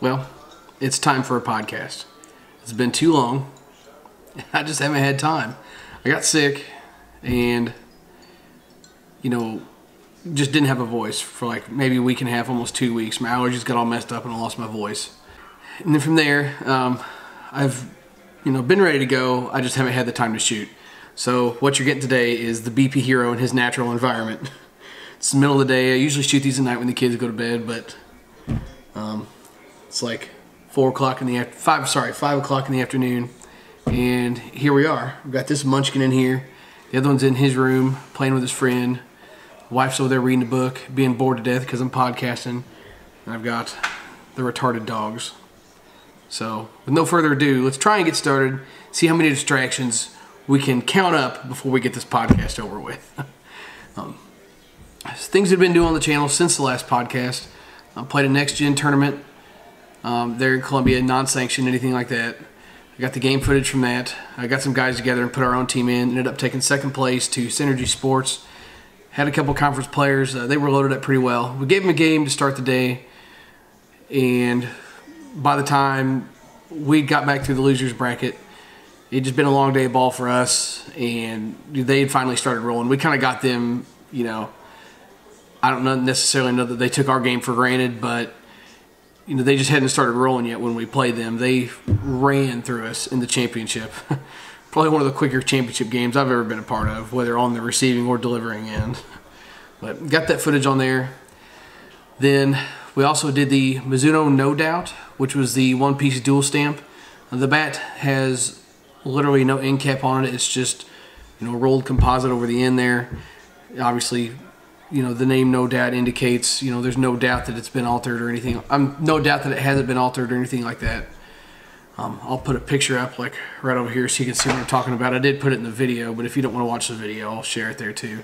Well, it's time for a podcast. It's been too long. I just haven't had time. I got sick and, just didn't have a voice for like maybe a week and a half, almost 2 weeks. My allergies got all messed up and I lost my voice. And then from there, I've, been ready to go. I just haven't had the time to shoot. So what you're getting today is the BP hero in his natural environment. It's the middle of the day. I usually shoot these at night when the kids go to bed, but it's like 5 o'clock in the afternoon, and here we are. We've got this munchkin in here. The other one's in his room playing with his friend. Wife's over there reading a book, being bored to death because I'm podcasting. And I've got the retarded dogs. So, with no further ado, let's try and get started, see how many distractions we can count up before we get this podcast over with. Things have been doing on the channel since the last podcast. I played a next-gen tournament there in Columbia, non-sanctioned, anything like that. I got the game footage from that. I got some guys together and put our own team in. Ended up taking second place to Synergy Sports. Had a couple conference players. They were loaded up pretty well. We gave them a game to start the day, and by the time we got back through the losers bracket, it'd just been a long day of ball for us, and they had finally started rolling. We kind of got them, I don't necessarily know that they took our game for granted, but they just hadn't started rolling yet when we played them. They ran through us in the championship. Probably one of the quicker championship games I've ever been a part of, whether on the receiving or delivering end. But got that footage on there. Then we also did the Mizuno No Doubt, which was the one-piece dual stamp. The bat has literally no end cap on it. It's just rolled composite over the end there. Obviously, the name No Doubt indicates there's no doubt that it's been altered or anything. No doubt that it hasn't been altered or anything like that. I'll put a picture up like right over here so you can see what I'm talking about. I did put it in the video, but if you don't want to watch the video, I'll share it there too.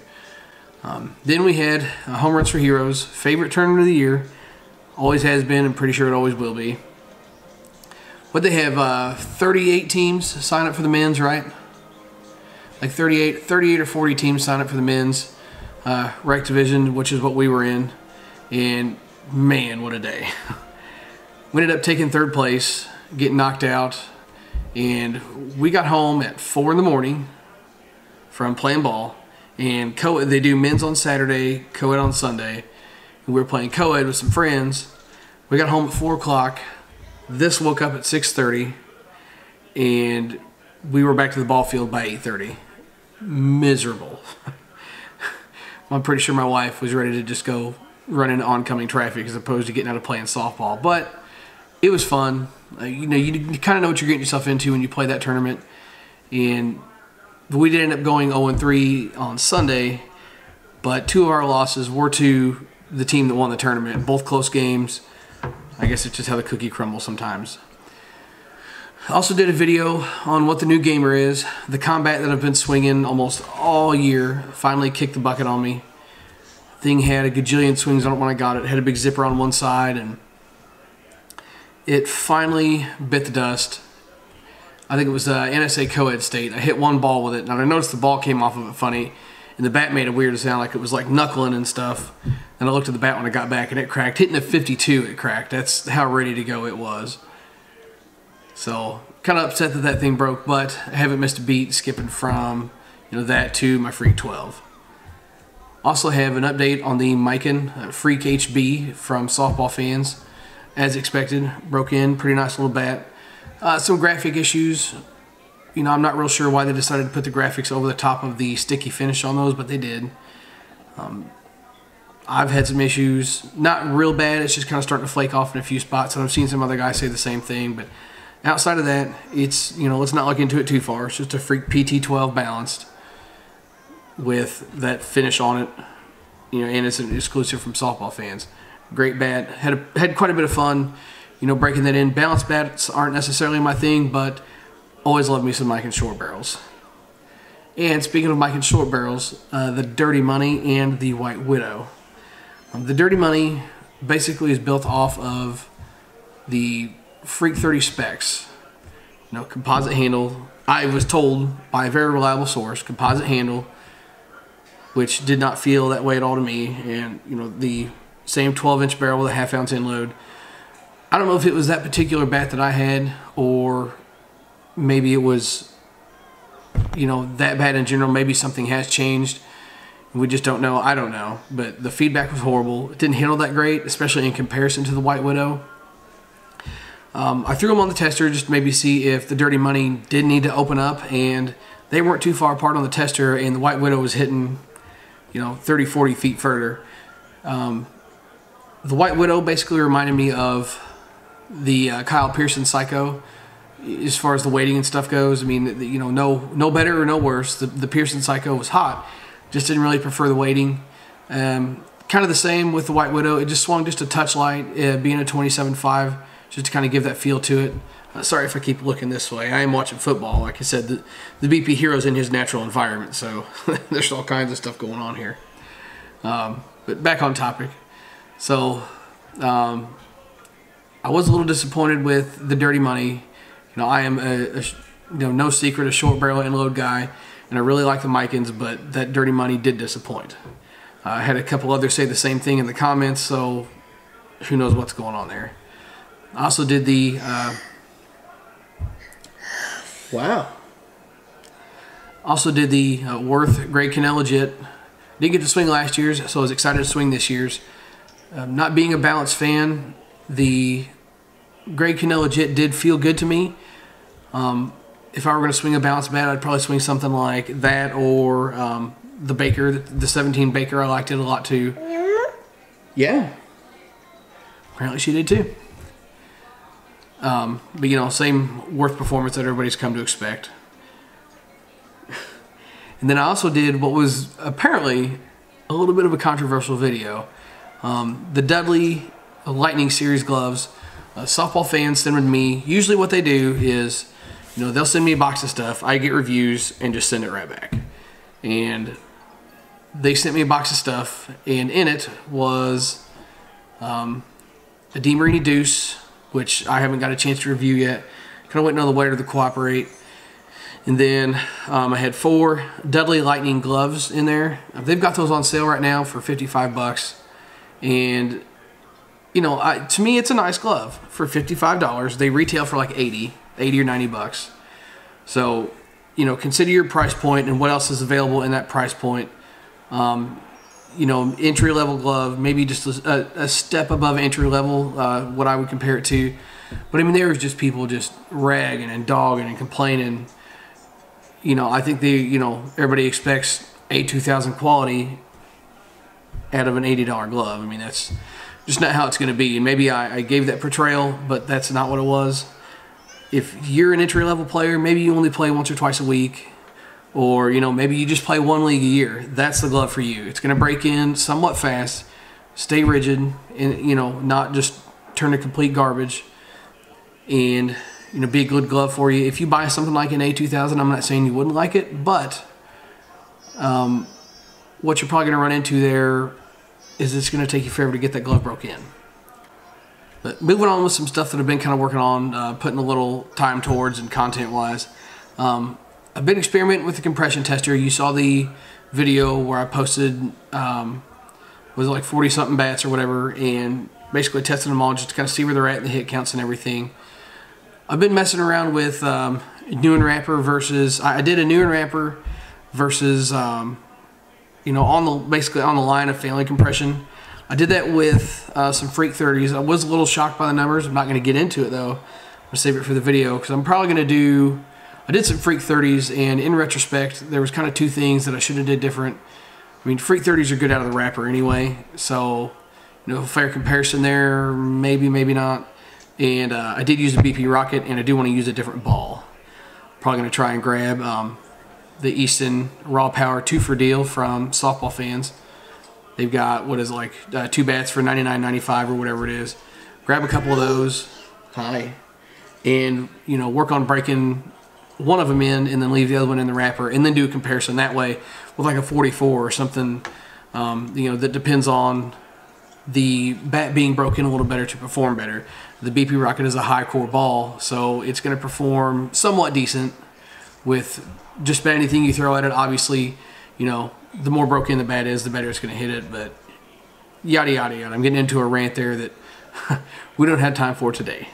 Then we had Home Runs for Heroes, favorite tournament of the year. Always has been, and pretty sure it always will be. What they have, 38 teams sign up for the men's, right? Like 38 or 40 teams sign up for the men's rec division, which is what we were in. And man, what a day. We ended up taking third place, getting knocked out, and we got home at 4 in the morning from playing ball. And co-ed, they do men's on Saturday, co-ed on Sunday. And we were playing co-ed with some friends. We got home at 4 o'clock. This woke up at 6:30, and we were back to the ball field by 8:30. Miserable. I'm pretty sure my wife was ready to just go run into oncoming traffic as opposed to getting out of playing softball. But it was fun. You kind of know what you're getting yourself into when you play that tournament. And we did end up going 0-3 on Sunday, but 2 of our losses were to the team that won the tournament. Both close games. I guess it's just how the cookie crumbles sometimes. I also did a video on what the new gamer is. The combat that I've been swinging almost all year finally kicked the bucket on me. Thing had a gajillion swings on it when I got it. It had a big zipper on one side, and it finally bit the dust. I think it was NSA co-ed state. I hit one ball with it, and I noticed the ball came off of it funny, and the bat made a weird sound like it was like knuckling and stuff. And I looked at the bat when I got back, and it cracked. Hitting the 52, it cracked. That's how ready to go it was. So, kind of upset that that thing broke, but I haven't missed a beat, skipping from that to my Freak 12. Also have an update on the Mikan Freak HB from softball fans. As expected, broke in, pretty nice little bat. Some graphic issues. I'm not real sure why they decided to put the graphics over the top of the sticky finish on those, but they did. I've had some issues. Not real bad, it's just kind of starting to flake off in a few spots, and I've seen some other guys say the same thing, but outside of that, it's, let's not look into it too far. It's just a Freak PT12 balanced with that finish on it, and it's an exclusive from softball fans. Great bat. Had quite a bit of fun, breaking that in. Balanced bats aren't necessarily my thing, but always love me some Mikan short barrels. And speaking of Mikan short barrels, the Dirty Money and the White Widow. The Dirty Money basically is built off of the Freak 30 specs. Composite handle. I was told by a very reliable source, composite handle, which did not feel that way at all to me. And, the same 12-inch barrel with a half-ounce end load. I don't know if it was that particular bat that I had, or maybe it was, that bat in general. Maybe something has changed. We just don't know. I don't know. But the feedback was horrible. It didn't handle that great, especially in comparison to the White Widow. I threw them on the tester just to maybe see if the Dirty Money did need to open up, and they weren't too far apart on the tester, and the White Widow was hitting, 30, 40 feet further. The White Widow basically reminded me of the Kyle Pearson Psycho as far as the weighting and stuff goes. I mean, no better or no worse. The Pearson Psycho was hot. Just didn't really prefer the weighting. Kind of the same with the White Widow. It just swung just a touch light, being a 27.5, just to kind of give that feel to it. Sorry if I keep looking this way. I am watching football. Like I said, the BP Hero's in his natural environment, so there's all kinds of stuff going on here. But back on topic. So I was a little disappointed with the Dirty Money. I am no secret a short barrel end load guy, and I really like the Micans, but that Dirty Money did disappoint. I had a couple others say the same thing in the comments, so who knows what's going on there. I also did the Worth Grade Cannell Legit. Didn't get to swing last year's, so I was excited to swing this year's. Not being a balanced fan, the Grade Cannell Legit did feel good to me. If I were going to swing a balanced bat, I'd probably swing something like that, or the Baker, the 17 Baker. I liked it a lot too. Yeah. Apparently she did too. But same Worth performance that everybody's come to expect. And then I also did what was apparently a little bit of a controversial video. The Dudley Lightning Series gloves. Softball fans send them to me. Usually what they do is, they'll send me a box of stuff. I get reviews and just send it right back. And they sent me a box of stuff, and in it was a DeMarini Deuce, which I haven't got a chance to review yet. Kind of waiting on the waiter to cooperate. And then I had 4 Dudley Lightning gloves in there. They've got those on sale right now for $55. And, to me, it's a nice glove for $55. They retail for like $80 or $90. So, consider your price point and what else is available in that price point. Entry-level glove, maybe just a step above entry-level, what I would compare it to. But, there was just people just ragging and dogging and complaining. I think everybody expects A2000 quality out of an $80 glove. That's just not how it's going to be. And maybe I gave that portrayal, but that's not what it was. If you're an entry-level player, maybe you only play once or twice a week, or maybe you just play 1 league a year. That's the glove for you. It's going to break in somewhat fast, stay rigid, and not just turn to complete garbage, and be a good glove for you. If you buy something like an A2000, I'm not saying you wouldn't like it, but what you're probably going to run into there is it's going to take you forever to get that glove broke in. But moving on with some stuff that I've been kind of working on, putting a little time towards and content-wise. I've been experimenting with the compression tester. You saw the video where I posted, was it like 40-something bats or whatever, and basically testing them all just to kind of see where they're at in the hit counts and everything. I've been messing around with new and wrapper versus, I did a new and wrapper versus, basically on the line of family compression. I did that with some Freak 30s. I was a little shocked by the numbers. I'm not going to get into it though. I'm going to save it for the video because I'm probably going to do, I did some Freak 30s, and in retrospect, there was kind of 2 things that I should have did different. Freak 30s are good out of the wrapper anyway, so, fair comparison there, maybe, maybe not. And I did use a BP Rocket, and I do want to use a different ball. Probably going to try and grab the Easton Raw Power 2-for deal from softball fans. They've got, 2 bats for $99.95 or whatever it is. Grab a couple of those. Hi. And, work on breaking one of them in and then leave the other one in the wrapper, and then do a comparison that way with like a 44 or something, that depends on the bat being broken a little better to perform better. The BP Rocket is a high core ball, so it's going to perform somewhat decent with just about anything you throw at it. Obviously, the more broken the bat is, the better it's going to hit it, but yada, yada, yada. I'm getting into a rant there that we don't have time for today.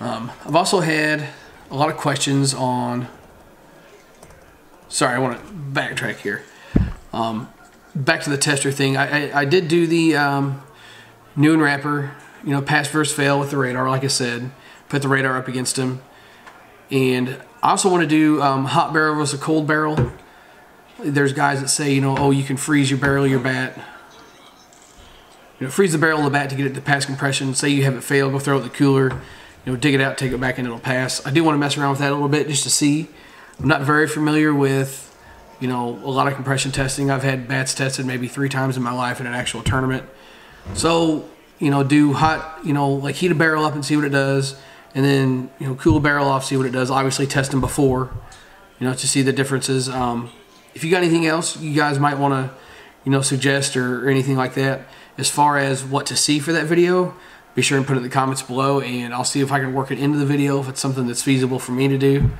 I've also had a lot of questions on, sorry, I want to backtrack here. Back to the tester thing. I did do the new and wrapper, you know, pass versus fail with the radar, like I said. Put the radar up against him. And I also want to do hot barrel versus a cold barrel. There's guys that say, you know, oh, you can freeze your barrel of your bat. You know, freeze the barrel of the bat to get it to pass compression. Say you have it fail, go throw it in the cooler. You know, dig it out, take it back, and it'll pass. I do want to mess around with that a little bit just to see. I'm not very familiar with, you know, a lot of compression testing. I've had bats tested maybe 3 times in my life in an actual tournament. So, you know, do hot, you know, like heat a barrel up and see what it does. And then, you know, cool a barrel off, see what it does. Obviously test them before, you know, to see the differences. If you got anything else you guys might want to, you know, suggest or anything like that, as far as what to see for that video, be sure and put it in the comments below, and I'll see if I can work it into the video if it's something that's feasible for me to do.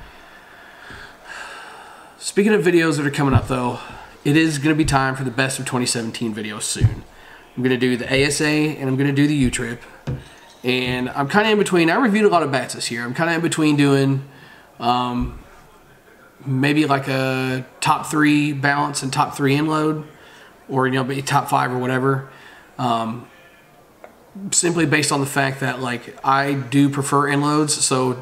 Speaking of videos that are coming up though, it is going to be time for the best of 2017 videos soon. I'm going to do the ASA and I'm going to do the U-Trip. And I'm kind of in between. I reviewed a lot of bats this year. I'm kind of in between doing maybe like a top 3 balance and top 3 inload, or, you know, maybe top 5 or whatever. Simply based on the fact that, like, I do prefer inloads, so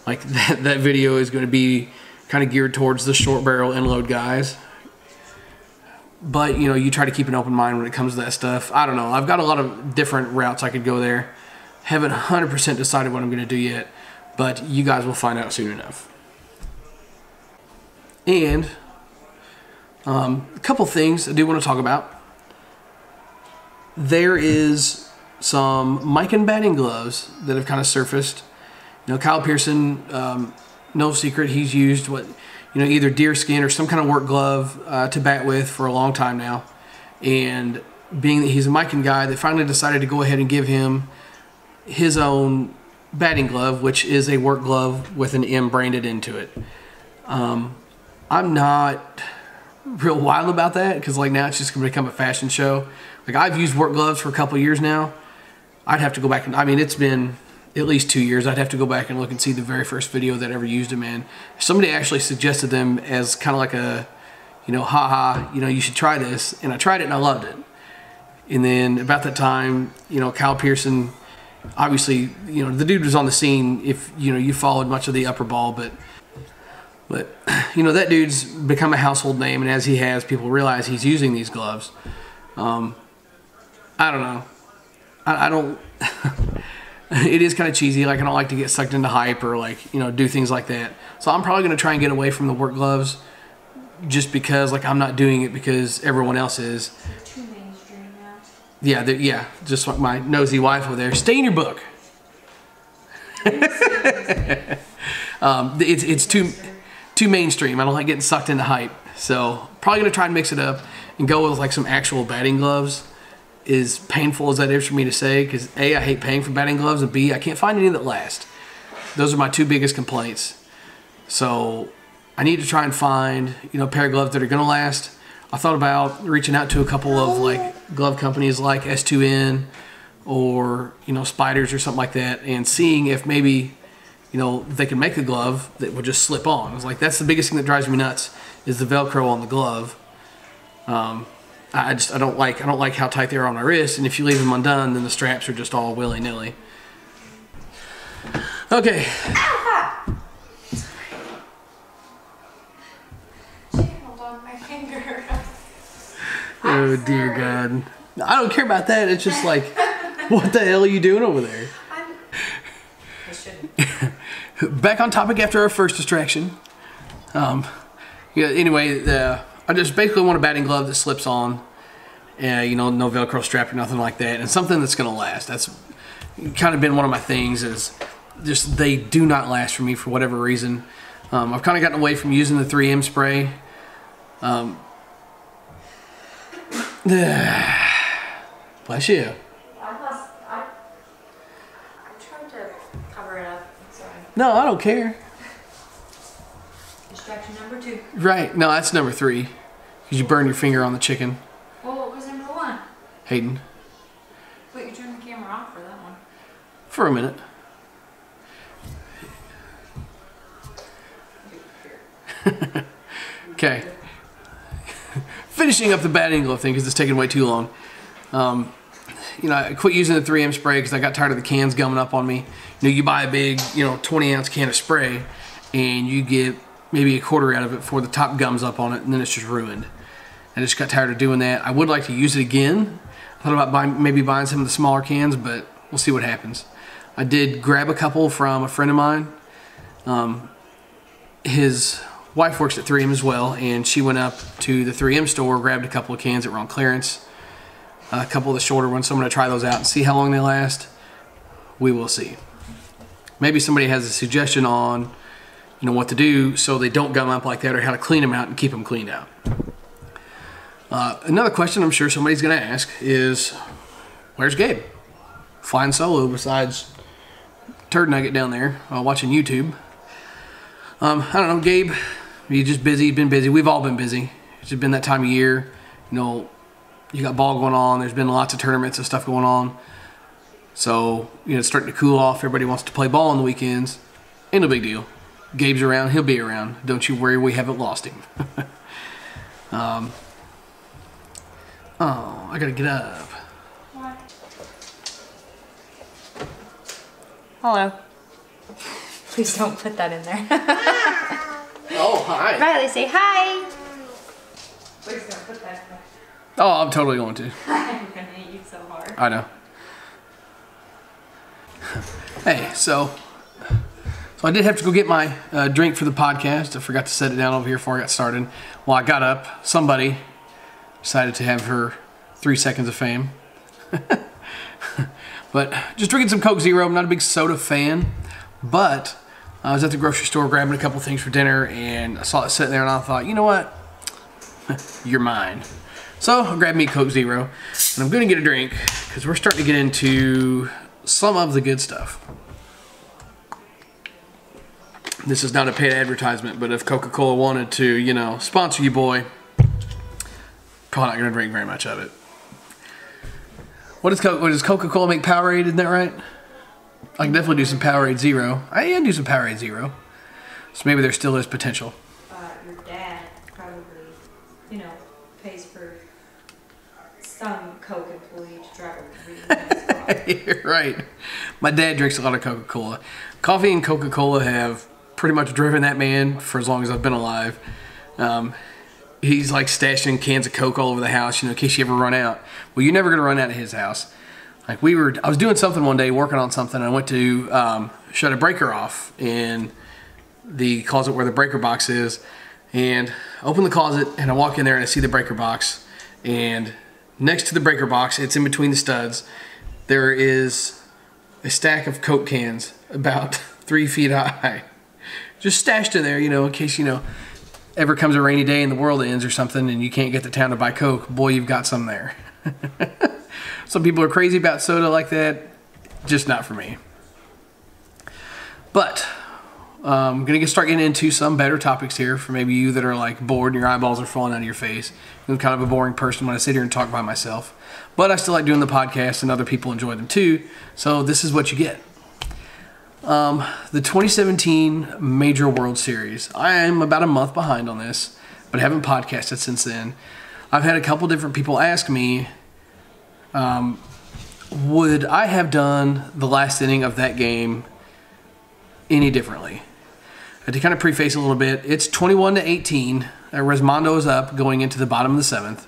like that video is going to be kind of geared towards the short barrel inload guys. But, you know, you try to keep an open mind when it comes to that stuff. I don't know. I've got a lot of different routes I could go there. Haven't 100% decided what I'm going to do yet, but you guys will find out soon enough. And a couple things I do want to talk about. There is some mic batting gloves that have kind of surfaced. You know, Kyle Pearson, no secret, he's used what, you know, either deer skin or some kind of work glove to bat with for a long time now. And being that he's a mic guy, they finally decided to go ahead and give him his own batting glove, which is a work glove with an M branded into it. I'm not real wild about that, because like now it's just going to become a fashion show. Like, I've used work gloves for a couple of years now. I'd have to go back and, I mean, it's been at least 2 years. I'd have to go back and look and see the very first video that ever used them in. Somebody actually suggested them as kind of like a, you know, haha, you know, you should try this. And I tried it and I loved it. And then about that time, you know, Kyle Pearson, obviously, you know, the dude was on the scene if, you know, you followed much of the upper ball, but you know, that dude's become a household name, and as he has, people realize he's using these gloves. I don't know. I don't. It is kind of cheesy. Like, I don't like to get sucked into hype or, like, you know, do things like that. So I'm probably going to try and get away from the work gloves, just because, like, I'm not doing it because everyone else is. Too mainstream now. Yeah, yeah. Just like my nosy wife over there. Stay in your book. It's too mainstream. I don't like getting sucked into hype. So probably going to try and mix it up and go with like some actual batting gloves. As painful as that is for me to say, because A, I hate paying for batting gloves, and B, I can't find any that last. Those are my 2 biggest complaints. So I need to try and find, you know, a pair of gloves that are going to last. I thought about reaching out to a couple of like glove companies like S2E9 or, you know, Spiders or something like that, and seeing if maybe, you know, they can make a glove that would just slip on. It's like, that's the biggest thing that drives me nuts, is the Velcro on the glove. I don't like how tight they are on my wrist, and if you leave them undone, then the straps are just all willy-nilly. Okay. Hold on my finger. Oh dear God. I don't care about that. It's just like, what the hell are you doing over there? I shouldn't. Back on topic after our first distraction. Yeah. Anyway, I just basically want a batting glove that slips on. You know, no Velcro strap or nothing like that, and something that's going to last. That's kind of been one of my things, is just they do not last for me for whatever reason. I've kind of gotten away from using the 3M spray. Bless you. I tried to cover it up. Sorry. No, I don't care. Distraction number 2. Right. No, that's number 3. Because you burn your finger on the chicken. Well, what was number 1? Hayden. Wait, For a minute. Okay. Finishing up the batting glove thing because it's taking way too long. You know, I quit using the 3M spray because I got tired of the cans gumming up on me. You know, you buy a big, 20-ounce can of spray and you get maybe a quarter out of it before the top gums up on it, and then it's just ruined. I just got tired of doing that. I would like to use it again. I thought about maybe buying some of the smaller cans, but we'll see what happens. I did grab a couple from a friend of mine. His wife works at 3M as well, and she went up to the 3M store, grabbed a couple of cans that were on clearance, a couple of the shorter ones. So I'm going to try those out and see how long they last. We will see. Maybe somebody has a suggestion on, what to do so they don't gum up like that, or how to clean them out and keep them cleaned out. Another question I'm sure somebody's going to ask is, where's Gabe? Flying solo besides Turd Nugget down there watching YouTube. I don't know, Gabe, he's just busy, been busy. We've all been busy. It's just been that time of year. You got ball going on. There's been lots of tournaments and stuff going on. So, it's starting to cool off. Everybody wants to play ball on the weekends. Ain't no big deal. Gabe's around. He'll be around. Don't you worry, we haven't lost him. Oh, I gotta get up. What? Hello. Please don't put that in there. Oh, hi. Riley, say hi. Please don't put that in there. Oh, I'm totally going to. I'm gonna eat you so hard. I know. Hey, so I did have to go get my drink for the podcast. I forgot to set it down over here before I got started. Well, I got up. Somebody decided to have her 3 seconds of fame. But just drinking some Coke Zero. I'm not a big soda fan, but I was at the grocery store grabbing a couple things for dinner, and I saw it sitting there, and I thought, you know what? You're mine. So I grabbed me Coke Zero, and I'm going to get a drink because we're starting to get into some of the good stuff. This is not a paid advertisement, but if Coca-Cola wanted to, sponsor you, boy, probably not going to drink very much of it. What does Coca-Cola make Powerade? Isn't that right? I can definitely do some Powerade Zero. I can do some Powerade Zero. So maybe there still is potential. Your dad probably, pays for some Coke employee to drive a really nice car. You're right. My dad drinks a lot of Coca-Cola. Coffee and Coca-Cola have pretty much driven that man for as long as I've been alive. He's like stashing cans of Coke all over the house, in case you ever run out. Well, you're never going to run out of his house. I was doing something one day, working on something, and I went to shut a breaker off in the closet where the breaker box is, and I open the closet, and I walk in there, and I see the breaker box, and next to the breaker box, it's in between the studs, there is a stack of Coke cans about 3 feet high, just stashed in there, in case, ever comes a rainy day and the world ends or something and you can't get to town to buy Coke. Boy, you've got some there. Some people are crazy about soda like that. Just not for me. But I'm going to start getting into some better topics here for maybe you that are like bored and your eyeballs are falling out of your face. I'm kind of a boring person when I sit here and talk by myself. But I still like doing the podcast and other people enjoy them too. So this is what you get. The 2017 Major World Series. I am about a month behind on this, but I haven't podcasted since then. I've had a couple different people ask me, would I have done the last inning of that game any differently? To kind of preface a little bit, it's 21-18. Resmondo is up going into the bottom of the 7th.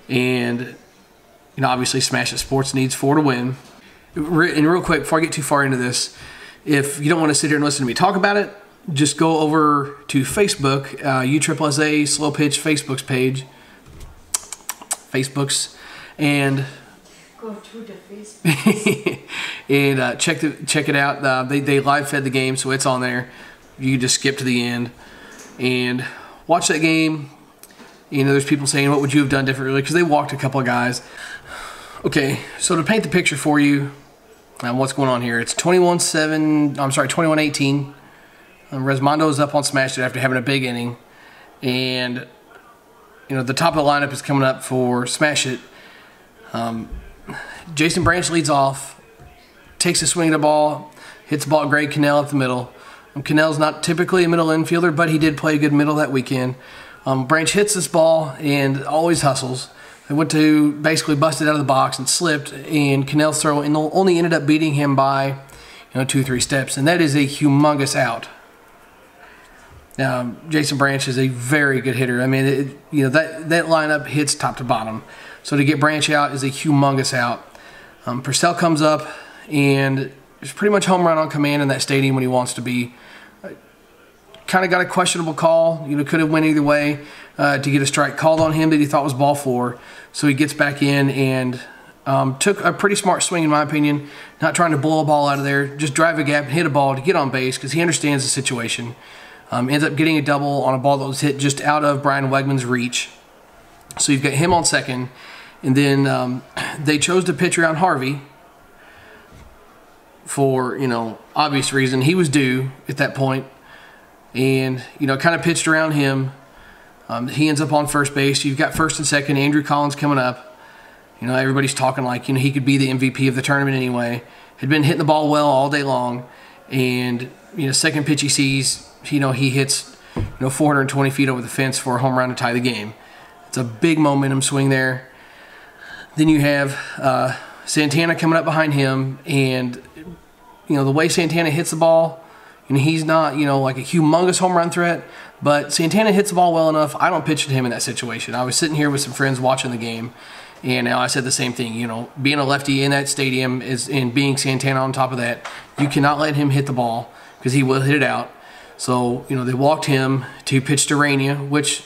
And, obviously Smash It Sports needs 4 to win. And real quick, before I get too far into this, if you don't want to sit here and listen to me talk about it, just go over to Facebook, USSSA Slow Pitch Facebook's page. Facebook's. And Go to the Facebook. and check it out. They live fed the game, so it's on there. You can just skip to the end and watch that game. There's people saying, what would you have done differently? Because they walked a couple of guys. Okay, so to paint the picture for you, what's going on here? It's 21-18. Resmondo's up on Smash It after having a big inning. And, the top of the lineup is coming up for Smash It. Jason Branch leads off. takes a swing at the ball, hits the ball at Greg Cannell up the middle. Cannell's not typically a middle infielder, but he did play a good middle that weekend. Branch hits this ball and always hustles. They went to basically busted out of the box and slipped, and Cannell's throw only ended up beating him by 2-3 steps, and that is a humongous out. Jason Branch is a very good hitter. I mean, that lineup hits top to bottom. So to get Branch out is a humongous out. Purcell comes up, and it's pretty much home run on command in that stadium when he wants to be. Kind of got a questionable call. Could have went either way to get a strike called on him that he thought was ball 4. So he gets back in and took a pretty smart swing, in my opinion. Not trying to blow a ball out of there. Just drive a gap and hit a ball to get on base because he understands the situation. Ends up getting a double on a ball that was hit just out of Brian Wegman's reach. So you've got him on second. And then they chose to pitch around Harvey for, obvious reason. He was due at that point. And, kind of pitched around him. He ends up on first base. You've got first and second. Andrew Collins coming up. Everybody's talking like, he could be the MVP of the tournament anyway. Had been hitting the ball well all day long. And, second pitch he sees, he hits, 420 feet over the fence for a home run to tie the game. It's a big momentum swing there. Then you have Santana coming up behind him. And, the way Santana hits the ball, he's not, like a humongous home run threat, but Santana hits the ball well enough. I don't pitch to him in that situation. I was sitting here with some friends watching the game, and now I said the same thing. Being a lefty in that stadium and being Santana on top of that, you cannot let him hit the ball because he will hit it out. So, they walked him to pitch to Rainier, which,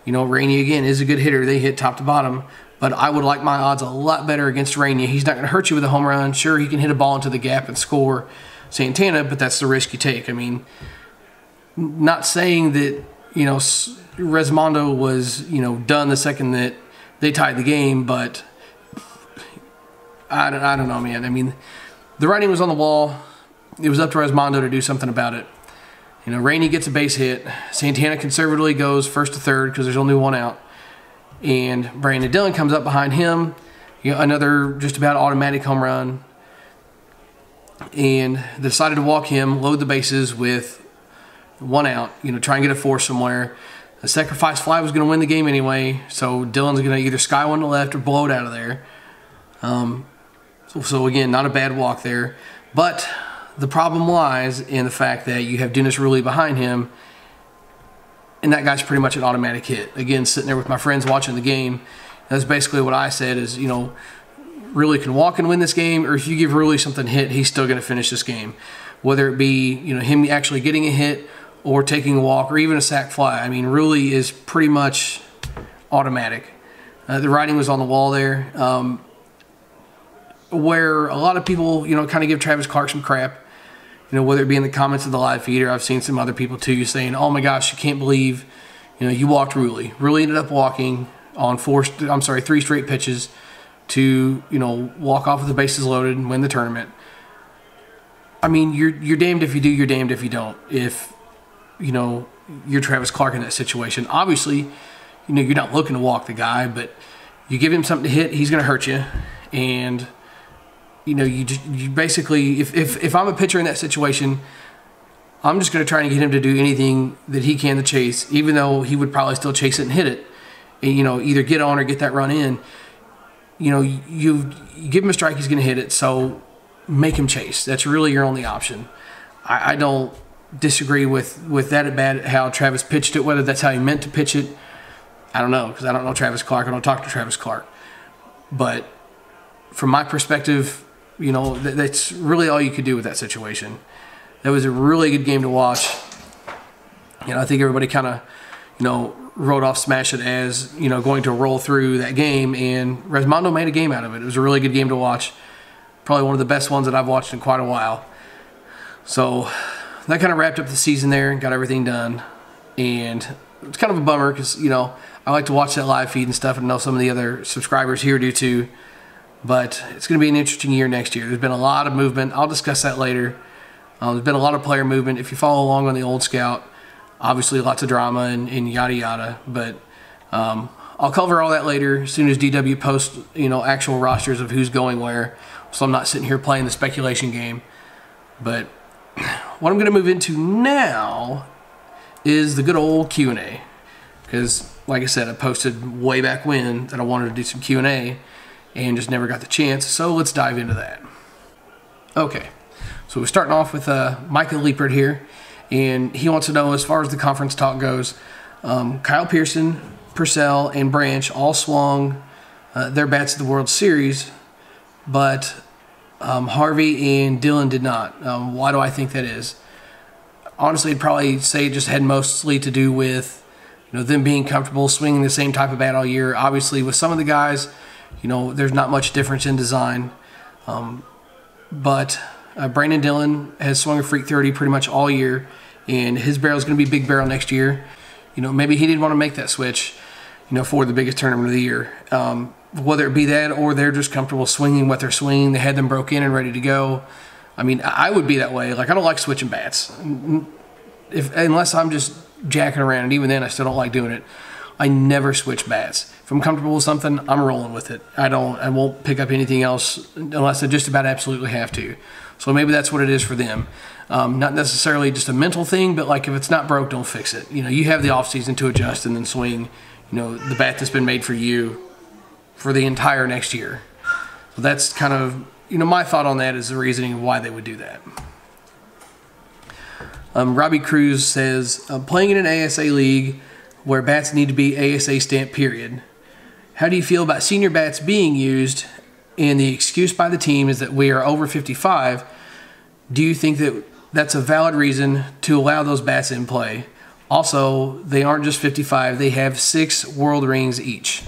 Rainier, again, is a good hitter. They hit top to bottom, but I would like my odds a lot better against Rainier. He's not going to hurt you with a home run. Sure, he can hit a ball into the gap and score Santana, but that's the risk you take. I mean, not saying that, Resmondo was, done the second that they tied the game, but I don't know, man. I mean, the writing was on the wall. It was up to Resmondo to do something about it. Rainey gets a base hit. Santana conservatively goes first to third because there's only one out. And Brandon Dillon comes up behind him. Another just about automatic home run. And they decided to walk him, load the bases with one out, try and get a force somewhere. The sacrifice fly was going to win the game anyway, so Dillon's going to either sky one to left or blow it out of there. So again, not a bad walk there. But the problem lies in the fact that you have Dennis Rulli behind him, and that guy's pretty much an automatic hit. Again, sitting there with my friends watching the game, that's basically what I said is, Rulli can walk and win this game, or if you give Rulli something hit, he's still going to finish this game. Whether it be, him actually getting a hit or taking a walk or even a sac fly. I mean, Rulli is pretty much automatic. The writing was on the wall there. Where a lot of people, kind of give Travis Clark some crap, whether it be in the comments of the live feed or I've seen some other people too saying, oh my gosh, you can't believe, you walked Rulli. Rulli ended up walking on 3 straight pitches to, walk off with the bases loaded and win the tournament. I mean, you're damned if you do, you're damned if you don't. If, you're Travis Clark in that situation. Obviously, you're not looking to walk the guy, but you give him something to hit, he's going to hurt you. And, you basically, if I'm a pitcher in that situation, I'm just going to try and get him to do anything that he can to chase, even though he would probably still chase it and hit it. And, either get on or get that run in. You give him a strike, he's going to hit it, so make him chase. That's really your only option. I don't disagree with that at bat, how Travis pitched it, whether that's how he meant to pitch it. I don't know, because I don't know Travis Clark. I don't talk to Travis Clark. But from my perspective, that's really all you could do with that situation. That was a really good game to watch. I think everybody kind of, wrote off Smash It as, going to roll through that game, and Resmondo made a game out of it. It was a really good game to watch. Probably one of the best ones that I've watched in quite a while. So that kind of wrapped up the season there and got everything done. And it's kind of a bummer because, I like to watch that live feed and stuff, and I know some of the other subscribers here do too. But it's going to be an interesting year next year. There's been a lot of movement. I'll discuss that later. There's been a lot of player movement. If you follow along on the Old Scout, obviously lots of drama and yada yada. But I'll cover all that later as soon as DW posts, actual rosters of who's going where. so I'm not sitting here playing the speculation game. But what I'm going to move into now is the good old Q&A. Because, like I said, I posted way back when that I wanted to do some Q&A and just never got the chance. So let's dive into that. Okay, so we're starting off with Micah Leipert here. And he wants to know, as far as the conference talk goes, Kyle Pearson, Purcell, and Branch all swung their bats at the World Series, but Harvey and Dillon did not. Why do I think that is? Honestly, I'd probably say it just had mostly to do with them being comfortable swinging the same type of bat all year. Obviously, with some of the guys, there's not much difference in design. But Brandon Dillon has swung a freak 30 pretty much all year, and his barrel is going to be big barrel next year. Maybe he didn't want to make that switch, for the biggest tournament of the year. Whether it be that or they're just comfortable swinging what they're swinging. They had them broke in and ready to go. I mean, I would be that way. Like, I don't like switching bats. Unless I'm just jacking around, and even then I still don't like doing it. I never switch bats. If I'm comfortable with something, I'm rolling with it. I won't pick up anything else unless I just about absolutely have to. So maybe that's what it is for them. Not necessarily just a mental thing, but like if it's not broke, don't fix it. You have the off season to adjust and then swing, the bat that's been made for you for the entire next year. So that's kind of, my thought on that is the reasoning of why they would do that. Robbie Cruz says, playing in an ASA league where bats need to be ASA stamp, period. How do you feel about senior bats being used, and the excuse by the team is that we are over 55? Do you think that that's a valid reason to allow those bats in play? Also, they aren't just 55, they have 6 world rings each.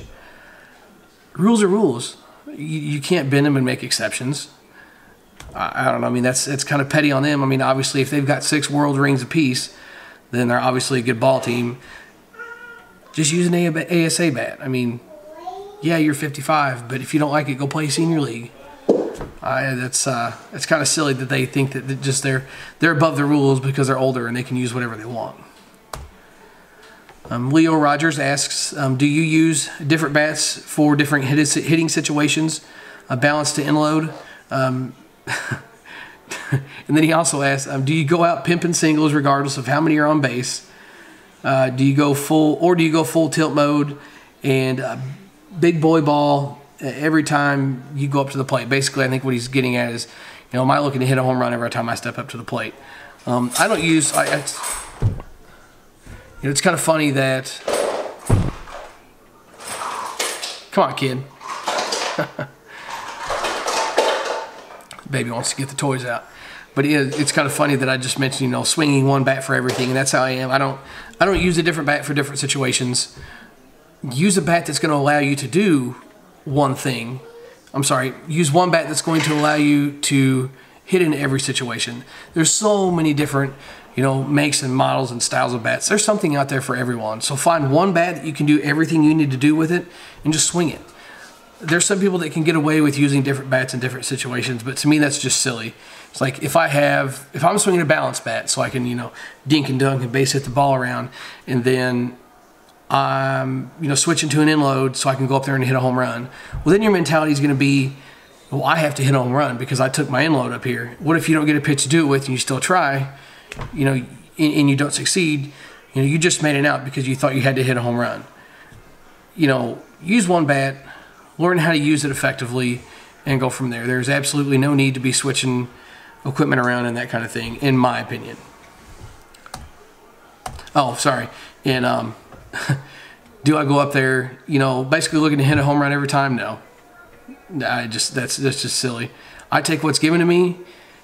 Rules are rules. You can't bend them and make exceptions. I don't know. I mean, it's kind of petty on them. I mean, obviously, if they've got 6 world rings apiece, then they're obviously a good ball team. Just use an ASA bat. I mean, yeah, you're 55, but if you don't like it, go play senior league. It's kind of silly that they think that just they're above the rules because they're older and they can use whatever they want. Leo Rogers asks, do you use different bats for different hitting situations, a balance to inload? And then he also asks, do you go out pimping singles regardless of how many are on base? Do you go full tilt mode and big boy ball every time you go up to the plate? Basically, I think what he's getting at is, am I looking to hit a home run every time I step up to the plate? I don't use. It's kind of funny that. Come on, kid. Baby wants to get the toys out. But it's kind of funny that I just mentioned, swinging one bat for everything, and that's how I am. I don't use a different bat for different situations. Use a bat that's going to allow you to do one thing. Use one bat that's going to allow you to hit in every situation. There's so many different, makes and models and styles of bats. There's something out there for everyone. So find one bat that you can do everything you need to do with it and just swing it. There's some people that can get away with using different bats in different situations, but to me that's just silly. It's like if I'm swinging a balance bat so I can, dink and dunk and base hit the ball around, and then I'm, switching to an inload so I can go up there and hit a home run. Well, then your mentality is going to be, well, I have to hit a home run because I took my inload up here. What if you don't get a pitch to do it with and you still try, and you don't succeed? You just made it out because you thought you had to hit a home run. Use one bat, learn how to use it effectively, and go from there. There's absolutely no need to be switching equipment around and that kind of thing, in my opinion. Oh, sorry. And do I go up there, basically looking to hit a home run every time? No. That's just silly. I take what's given to me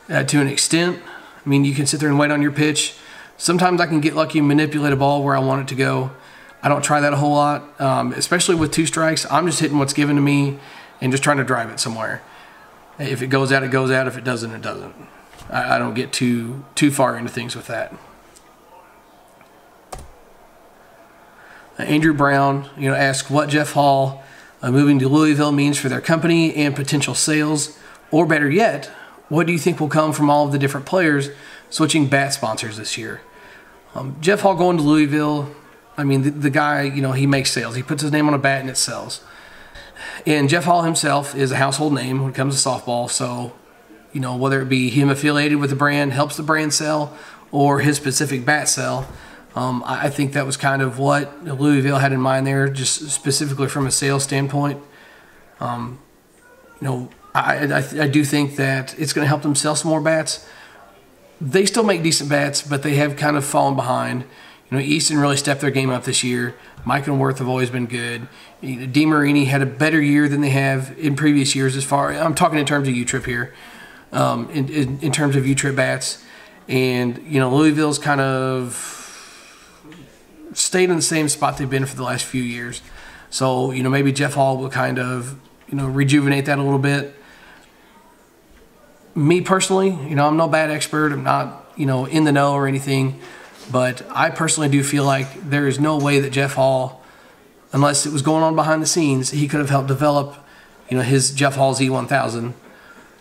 to an extent. I mean, you can sit there and wait on your pitch. Sometimes I can get lucky and manipulate a ball where I want it to go. I don't try that a whole lot, especially with 2 strikes. I'm just hitting what's given to me and just trying to drive it somewhere. If it goes out, it goes out. If it doesn't, it doesn't. I don't get too far into things with that. Andrew Brown, asks what Jeff Hall moving to Louisville means for their company and potential sales, or better yet, what do you think will come from all of the different players switching bat sponsors this year? Jeff Hall going to Louisville, I mean, the guy, he makes sales. He puts his name on a bat and it sells. And Jeff Hall himself is a household name when it comes to softball. So, whether it be him affiliated with the brand, helps the brand sell, or his specific bat sell, I think that was kind of what Louisville had in mind there, just specifically from a sales standpoint. I do think that it's going to help them sell some more bats. They still make decent bats, but they have kind of fallen behind. Easton really stepped their game up this year. Mike and Worth have always been good. DeMarini had a better year than they have in previous years. I'm talking in terms of U-Trip here, in terms of U-Trip bats. And, Louisville's kind of stayed in the same spot they've been for the last few years. So, maybe Jeff Hall will kind of, rejuvenate that a little bit. Me personally, I'm no bat expert. I'm not, in the know or anything. But I personally do feel like there is no way that Jeff Hall, unless it was going on behind the scenes, he could have helped develop, his Jeff Hall Z1000.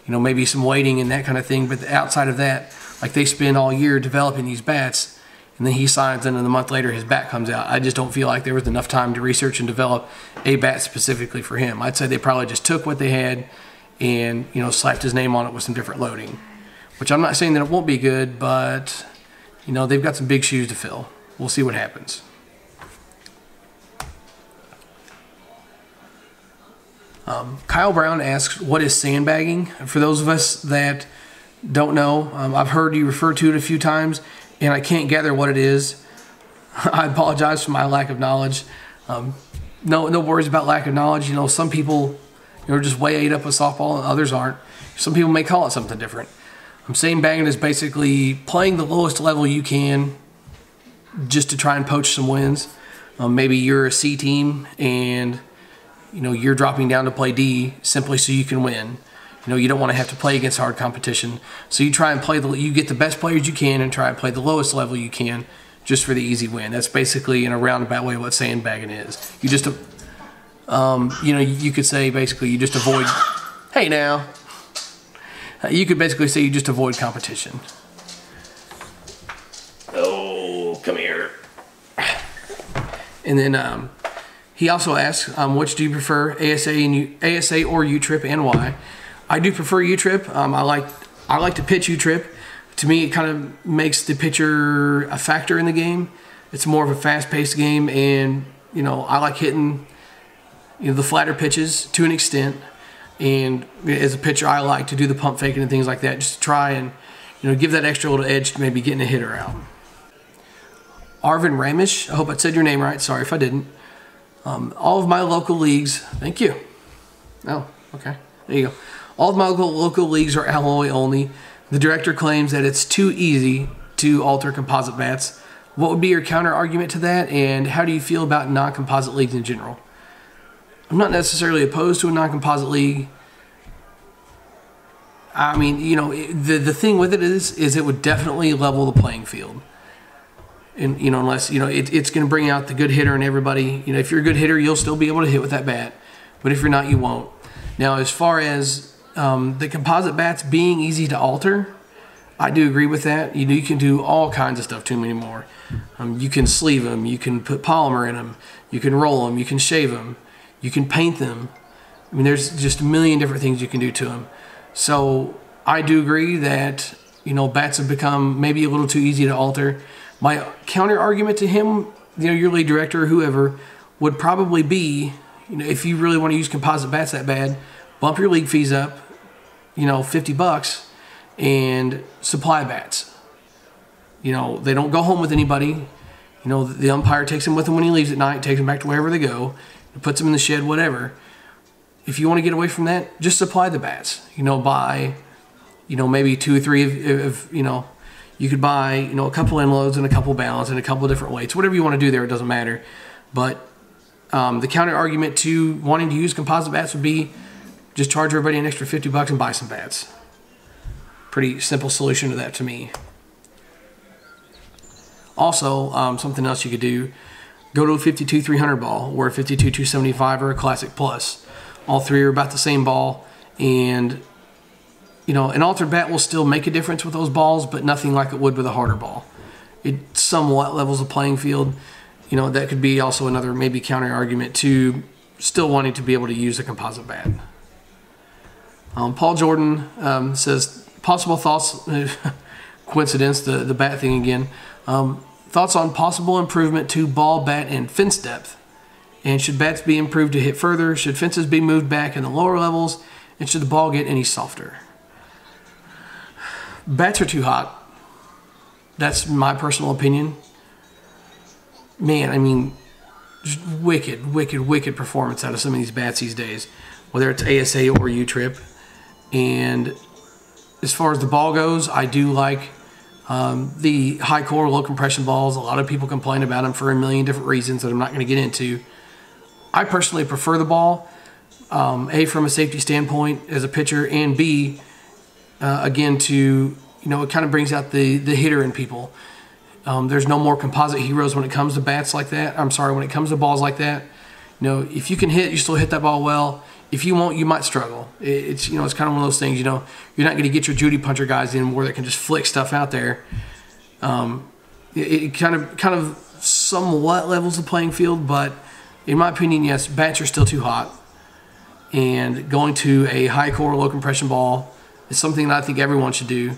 Maybe some weighting and that kind of thing. But outside of that, like they spend all year developing these bats, and then he signs and then a month later his bat comes out. I just don't feel like there was enough time to research and develop a bat specifically for him. I'd say they probably just took what they had and, slapped his name on it with some different loading. Which I'm not saying that it won't be good, but, they've got some big shoes to fill. We'll see what happens. Kyle Brown asks, what is sandbagging? For those of us that don't know, I've heard you refer to it a few times, and I can't gather what it is. I apologize for my lack of knowledge. No worries about lack of knowledge. Some people are just way ate up with softball and others aren't. Some people may call it something different. Sandbagging is basically playing the lowest level you can just to try and poach some wins. Maybe you're a C team and you're dropping down to play D simply so you can win. You don't want to have to play against hard competition. So you try and you get the best players you can and try and play the lowest level you can just for the easy win. That's basically in a roundabout way what sandbagging is. You just, you could say basically you just avoid, hey now. You could basically say you just avoid competition. Oh, come here. And then he also asks, which do you prefer, ASA or U-Trip, and why? I do prefer U-Trip. I like to pitch U-Trip. To me, it kind of makes the pitcher a factor in the game. It's more of a fast-paced game, and I like hitting the flatter pitches to an extent. And as a pitcher, I like to do the pump faking and things like that, just to try and give that extra little edge to maybe getting a hitter out. Arvin Ramish, I hope I said your name right. Sorry if I didn't. All of my local leagues, thank you. Oh, okay, there you go. All of my local leagues are alloy only. The director claims that it's too easy to alter composite bats. What would be your counter argument to that, and how do you feel about non-composite leagues in general? I'm not necessarily opposed to a non-composite league. I mean, the thing with it is it would definitely level the playing field. And, unless, it's going to bring out the good hitter in everybody. If you're a good hitter, you'll still be able to hit with that bat. But if you're not, you won't. Now, as far as the composite bats being easy to alter, I do agree with that. You can do all kinds of stuff to them anymore. You can sleeve them. You can put polymer in them. You can roll them. You can shave them. You can paint them. I mean, there's just a million different things you can do to them. So I do agree that, bats have become maybe a little too easy to alter. My counter argument to him, your league director or whoever, would probably be, if you really want to use composite bats that bad, bump your league fees up, $50 and supply bats. They don't go home with anybody. The umpire takes them with him when he leaves at night, takes them back to wherever they go, puts them in the shed, whatever. If you want to get away from that, just supply the bats. Buy, maybe 2 or 3 of you could buy, a couple end loads and a couple balance and a couple of different weights. Whatever you want to do there, it doesn't matter. But the counter argument to wanting to use composite bats would be just charge everybody an extra $50 and buy some bats. Pretty simple solution to that to me. Also, something else you could do, go to a 52-300 ball or a 52-275 or a Classic Plus. All three are about the same ball, and an altered bat will still make a difference with those balls, but nothing like it would with a harder ball. It somewhat levels the playing field. That could be also another maybe counter argument to still wanting to be able to use a composite bat. Paul Jordan says, possible thoughts, coincidence, the bat thing again. Thoughts on possible improvement to ball, bat, and fence depth. And should bats be improved to hit further? Should fences be moved back in the lower levels? And should the ball get any softer? Bats are too hot. That's my personal opinion. Man, I mean, just wicked performance out of some of these bats these days, whether it's ASA or U-Trip. And as far as the ball goes, I do like the high core, low compression balls. A lot of people complain about them for a million different reasons that I'm not going to get into. I personally prefer the ball, A, from a safety standpoint as a pitcher, and B, again, to, it kind of brings out the hitter in people. There's no more composite heroes when it comes to bats like that. When it comes to balls like that. If you can hit, you still hit that ball well. If you won't, you might struggle. It's kind of one of those things, you're not going to get your Judy puncher guys in where they can just flick stuff out there. It kind of somewhat levels the playing field, but in my opinion, yes, bats are still too hot. And going to a high core, low compression ball is something that I think everyone should do.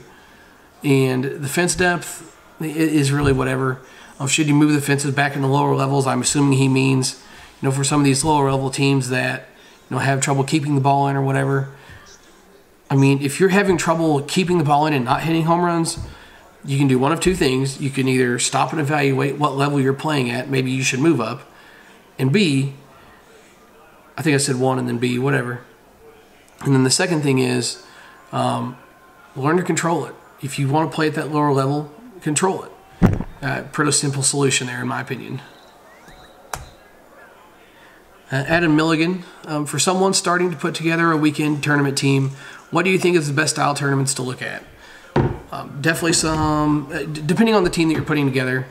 And the fence depth is really whatever. Should you move the fences back in the lower levels? I'm assuming he means, for some of these lower level teams that have trouble keeping the ball in or whatever. I mean, if you're having trouble keeping the ball in and not hitting home runs, you can do one of two things. You can either stop and evaluate what level you're playing at. Maybe you should move up. And B, I think I said one and then B, whatever. And then the second thing is learn to control it. If you want to play at that lower level, control it. Pretty simple solution there, in my opinion. Adam Milligan, for someone starting to put together a weekend tournament team, what do you think is the best style tournaments to look at? Definitely some, depending on the team that you're putting together,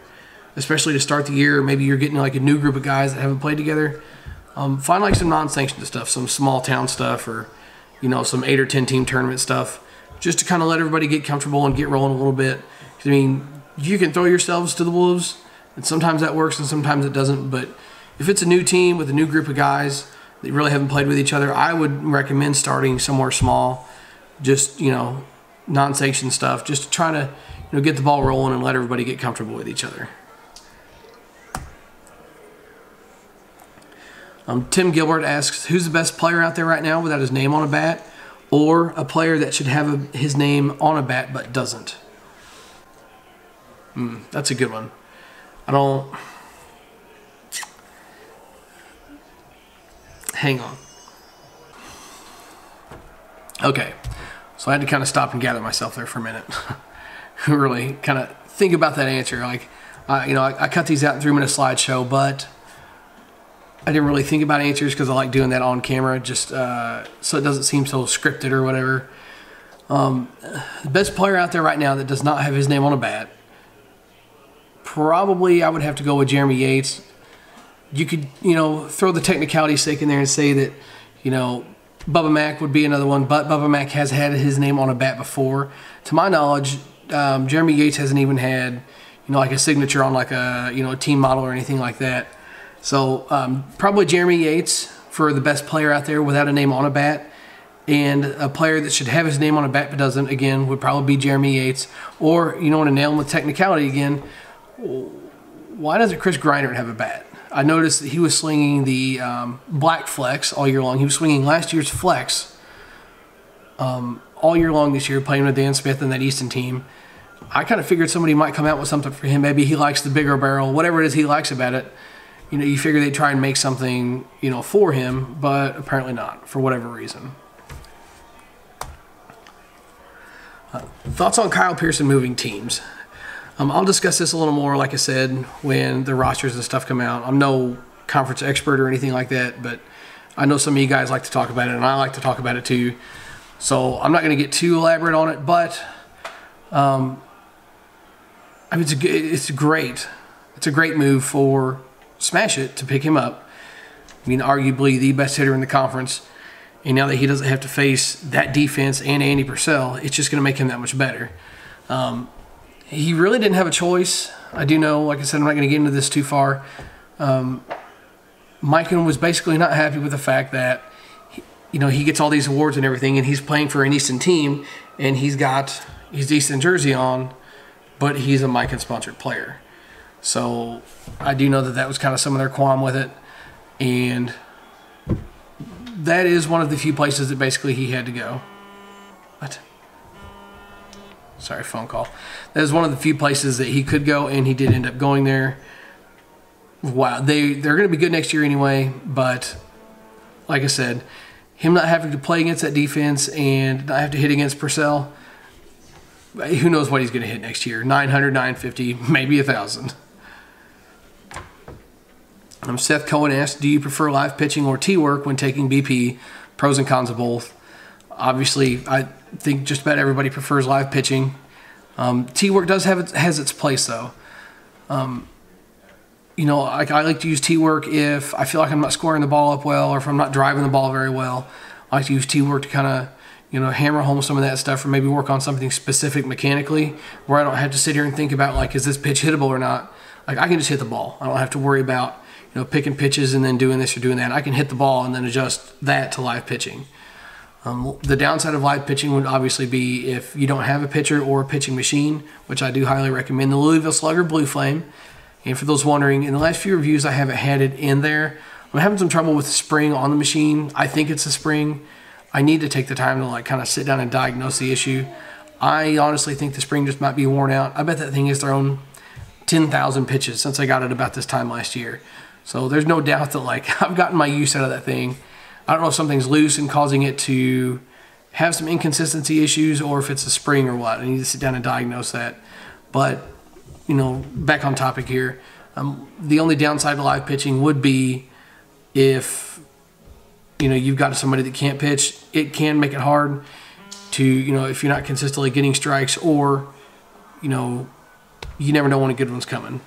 especially to start the year, maybe you're getting like a new group of guys that haven't played together. Find like some non-sanctioned stuff, some small town stuff, or some 8 or 10 team tournament stuff, just to kind of let everybody get comfortable and get rolling a little bit. I mean, you can throw yourselves to the wolves, and sometimes that works and sometimes it doesn't. But if it's a new team with a new group of guys that really haven't played with each other, I would recommend starting somewhere small, just non-sanctioned stuff, just to try to get the ball rolling and let everybody get comfortable with each other. Tim Gilbert asks, who's the best player out there right now without his name on a bat, or a player that should have his name on a bat but doesn't? That's a good one. Hang on. Okay, so I had to kind of stop and gather myself there for a minute. Really kind of think about that answer. I cut these out and threw them in a slideshow, but I didn't really think about answers because I like doing that on camera, just so it doesn't seem so scripted or whatever. The best player out there right now that does not have his name on a bat, probably I would have to go with Jeremy Yates. You could, throw the technicality sake in there and say that, Bubba Mack would be another one, but Bubba Mack has had his name on a bat before. To my knowledge, Jeremy Yates hasn't even had, like a signature on like a, a team model or anything like that. So probably Jeremy Yates for the best player out there without a name on a bat. And a player that should have his name on a bat but doesn't, again, would probably be Jeremy Yates. Or, to nail him with technicality again, why doesn't Chris Greinert have a bat? I noticed that he was slinging the black flex all year long. He was swinging last year's flex all year long this year, playing with Dan Smith and that Easton team. I kind of figured somebody might come out with something for him. Maybe he likes the bigger barrel, whatever it is he likes about it. You figure they'd try and make something, for him, but apparently not, for whatever reason. Thoughts on Kyle Pearson moving teams? I'll discuss this a little more, like I said, when the rosters and stuff come out. I'm no conference expert or anything like that, but I know some of you guys like to talk about it, and I like to talk about it too. So I'm not going to get too elaborate on it, but it's great. It's a great move for Smash It to pick him up. Arguably the best hitter in the conference. And now that he doesn't have to face that defense and Andy Purcell, it's just going to make him that much better. He really didn't have a choice. I do know, like I said, I'm not going to get into this too far. Mikan was basically not happy with the fact that, he gets all these awards and everything, and he's playing for an Easton team, and he's got his Easton jersey on, but he's a Mikan-sponsored player. So I do know that was kind of some of their qualm with it, and that is one of the few places that basically he had to go. What? Sorry, phone call. That is one of the few places that he could go, and he did end up going there. Wow, they're going to be good next year anyway, but like I said, him not having to play against that defense and not have to hit against Purcell, who knows what he's going to hit next year. 900, 950, maybe 1,000. Seth Cohen asked, do you prefer live pitching or T-work when taking BP? Pros and cons of both. Obviously, I think just about everybody prefers live pitching. T-work has its place, though. I like to use T-work if I feel like I'm not squaring the ball up well, or if I'm not driving the ball very well. I like to use T-work to kind of, hammer home some of that stuff, or maybe work on something specific mechanically where I don't have to sit here and think about, like, is this pitch hittable or not? Like, I can just hit the ball. I don't have to worry about, picking pitches and then doing this or doing that. I can hit the ball and then adjust that to live pitching. The downside of live pitching would obviously be if you don't have a pitcher or a pitching machine, which I do highly recommend the Louisville Slugger Blue Flame. And for those wondering, in the last few reviews, I haven't had it in there. I'm having some trouble with the spring on the machine. I think it's a spring. I need to take the time to kind of sit down and diagnose the issue. I honestly think the spring just might be worn out. I bet that thing has thrown 10,000 pitches since I got it about this time last year. So there's no doubt that I've gotten my use out of that thing. I don't know if something's loose and causing it to have some inconsistency issues, or if it's a spring or what. I need to sit down and diagnose that. But, back on topic here, the only downside to live pitching would be if, you've got somebody that can't pitch. It can make it hard to, if you're not consistently getting strikes, or, you never know when a good one's coming.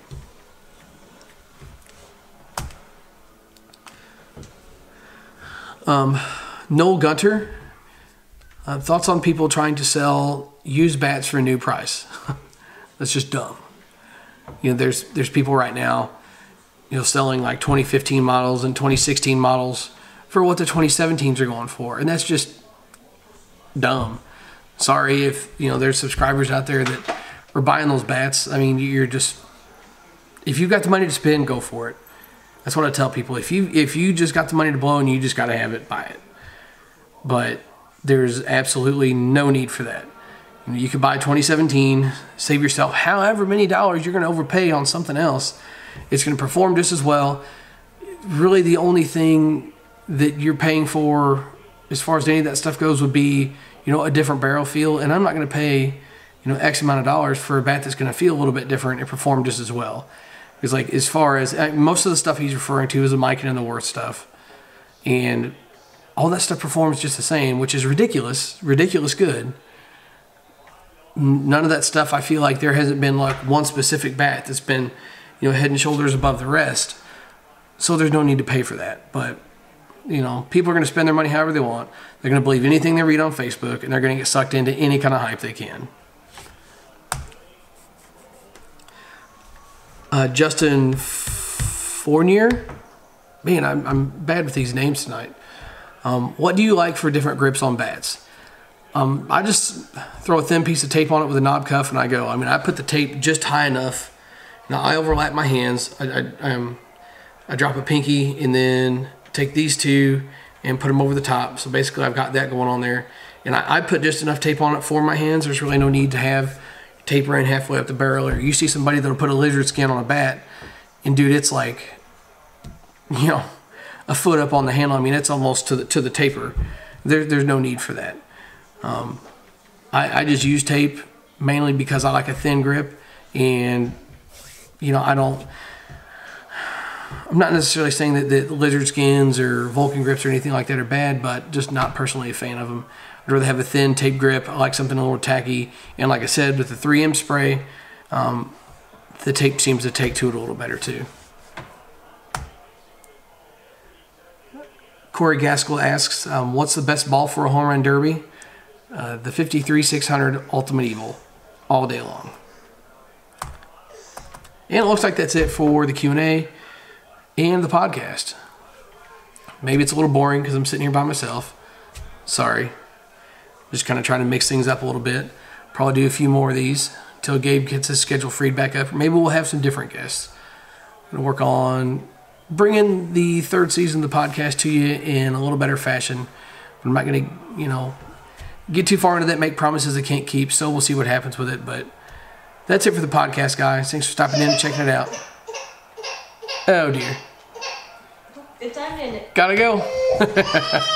Noel Gunter, thoughts on people trying to sell used bats for a new price? That's just dumb. There's people right now, selling like 2015 models and 2016 models for what the 2017s are going for, and that's just dumb. Sorry if there's subscribers out there that are buying those bats. I mean, if you've got the money to spend, go for it. That's what I tell people. If you just got the money to blow and you just got to have it, buy it. But there's absolutely no need for that. You could buy 2017, save yourself however many dollars you're going to overpay on something else. It's going to perform just as well. Really, the only thing that you're paying for, as far as any of that stuff goes, would be a different barrel feel. And I'm not going to pay X amount of dollars for a bat that's going to feel a little bit different and perform just as well. Because as far as most of the stuff he's referring to is the Mikan and the Worth stuff, and all that stuff performs just the same, which is ridiculous good. None of that stuff, I feel like there hasn't been one specific bat that's been head and shoulders above the rest. So there's no need to pay for that. But people are going to spend their money however they want. They're going to believe anything they read on Facebook, and they're going to get sucked into any kind of hype they can. Justin Fournier, man, I'm bad with these names tonight. What do you like for different grips on bats? I just throw a thin piece of tape on it with a knob cuff and I go. I mean, I put the tape just high enough. Now I overlap my hands. I drop a pinky and then take these two and put them over the top. So basically I've got that going on there. And I put just enough tape on it for my hands. There's really no need to have tape ran halfway up the barrel. Or you see somebody that'll put a lizard skin on a bat, and dude, it's like, a foot up on the handle. I mean, it's almost to the taper. There's no need for that. I just use tape mainly because I like a thin grip, and I'm not necessarily saying that lizard skins or Vulcan grips or anything like that are bad, but just not personally a fan of them. I'd rather have a thin tape grip. I like something a little tacky, and like I said, with the 3M spray, the tape seems to take to it a little better too. Corey Gaskell asks, what's the best ball for a home run derby? The 53-600 Ultimate Evil, all day long. And it looks like that's it for the Q&A and the podcast. Maybe it's a little boring because I'm sitting here by myself. Sorry. Just kind of trying to mix things up a little bit. Probably do a few more of these until Gabe gets his schedule freed back up. Maybe we'll have some different guests. I'm going to work on bringing the third season of the podcast to you in a little better fashion. I'm not going to, get too far into that, make promises I can't keep, so we'll see what happens with it. But that's it for the podcast, guys. Thanks for stopping in and checking it out. Oh, dear. It's ended. Gotta go.